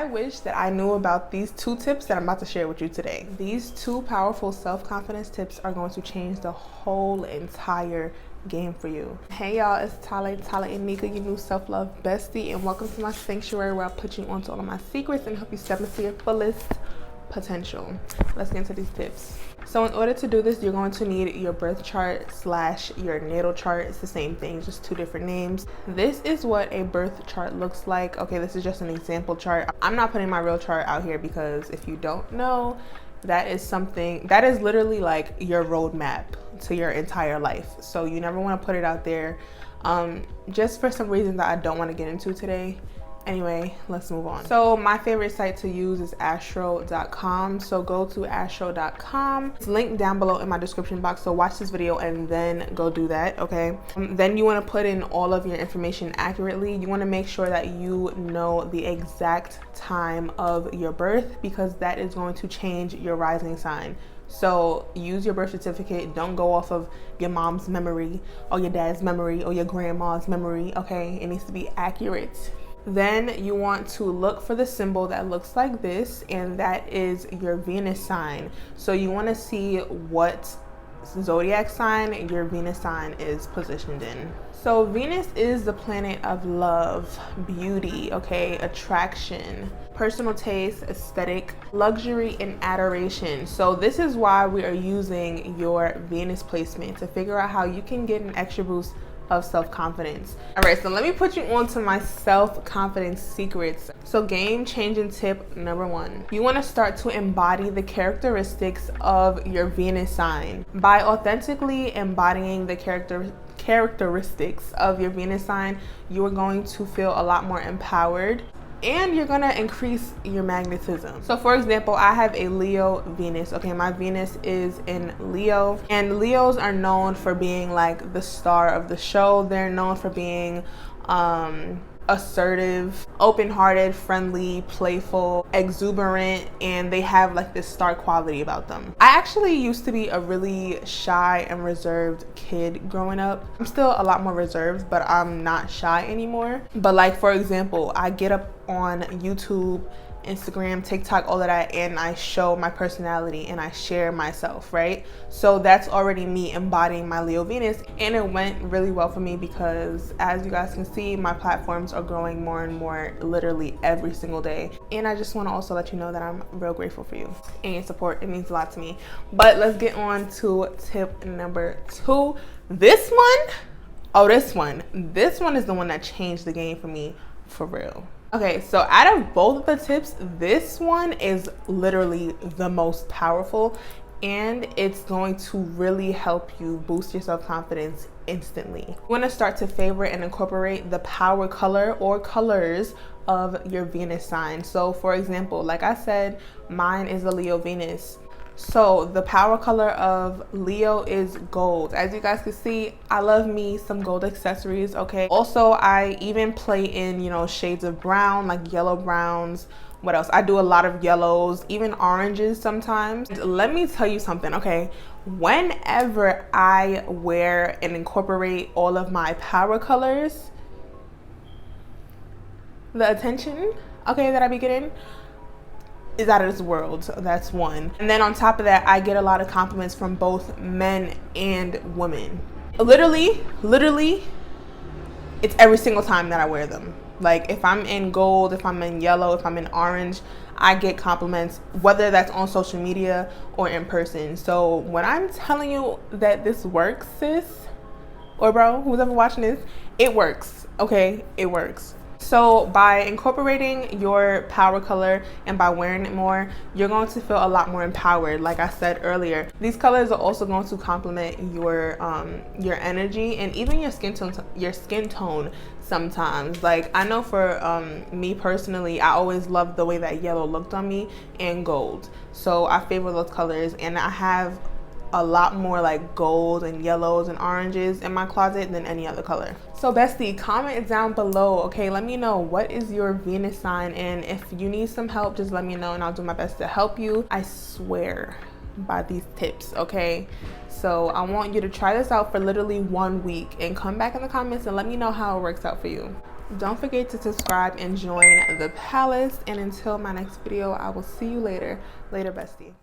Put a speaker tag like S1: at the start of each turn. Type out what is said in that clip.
S1: I wish that I knew about these 2 tips that I'm about to share with you today. These 2 powerful self-confidence tips are going to change the whole entire game for you. Hey y'all, it's Tala and Nika, your new self-love bestie, and welcome to my sanctuary where I put you onto all of my secrets and help you step into your fullest potential. Let's get into these tips. So in order to do this, you're going to need your birth chart / your natal chart. It's the same thing, just 2 different names. This is what a birth chart looks like. Okay, this is just an example chart. I'm not putting my real chart out here because if you don't know, that is something that is literally like your roadmap to your entire life. So you never want to put it out there, just for some reasons that I don't want to get into today. Anyway, let's move on. So my favorite site to use is astro.com. So go to astro.com. It's linked down below in my description box. So watch this video and then go do that, okay? Then you want to put in all of your information accurately. You want to make sure that you know the exact time of your birth because that is going to change your rising sign. So use your birth certificate. Don't go off of your mom's memory or your dad's memory or your grandma's memory, okay? It needs to be accurate. Then you want to look for the symbol that looks like this, and that is your Venus sign. So you want to see what zodiac sign your Venus sign is positioned in. So Venus is the planet of love, beauty, okay, attraction, personal taste, aesthetic, luxury, and adoration. So this is why we are using your Venus placement to figure out how you can get an extra boost of self-confidence. All right, so let me put you on to my self-confidence secrets. So game changing tip number 1, you want to start to embody the characteristics of your Venus sign. By authentically embodying the characteristics of your Venus sign, you are going to feel a lot more empowered and you're gonna increase your magnetism. So for example, I have a Leo Venus. Okay, my Venus is in Leo, and Leos are known for being like the star of the show. They're known for being assertive, open-hearted, friendly, playful, exuberant, and they have like this star quality about them. I actually used to be a really shy and reserved kid growing up. I'm still a lot more reserved, but I'm not shy anymore. But like, for example, I get up on YouTube, Instagram, TikTok, all of that, and I show my personality and I share myself, right? So that's already me embodying my Leo Venus, and it went really well for me because as you guys can see, my platforms are growing more and more literally every single day. And I just want to also let you know that I'm real grateful for you and your support. It means a lot to me. But let's get on to tip number 2. This one is the one that changed the game for me for real. Okay, so out of both of the tips, this one is literally the most powerful, and it's going to really help you boost your self-confidence instantly. You want to start to favorite and incorporate the power color or colors of your Venus sign. So for example, like I said, mine is a Leo Venus. So the power color of Leo is gold. As you guys can see, I love me some gold accessories, okay? Also, I even play in, you know, shades of brown, like yellow browns. What else? I do a lot of yellows, even oranges sometimes. Let me tell you something, okay? Whenever I wear and incorporate all of my power colors, the attention, okay, that I be getting is out of this world. So that's one. And then on top of that, I get a lot of compliments from both men and women. Literally, it's every single time that I wear them. Like if I'm in gold, if I'm in yellow, if I'm in orange, I get compliments, whether that's on social media or in person. So when I'm telling you that this works, sis, or bro, who's ever watching this, it works, okay? It works. So by incorporating your power color and by wearing it more, you're going to feel a lot more empowered. Like I said earlier, these colors are also going to complement your energy and even your skin tone sometimes. Like I know for me personally, I always loved the way that yellow looked on me and gold. So I favor those colors, and I have a lot more like gold and yellows and oranges in my closet than any other color. So bestie, comment down below, okay? Let me know what is your Venus sign, and if you need some help, just let me know and I'll do my best to help you. I swear by these tips, okay? So I want you to try this out for literally 1 week and come back in the comments and let me know how it works out for you. Don't forget to subscribe and join the palace. And until my next video, I will see you later. Later, bestie.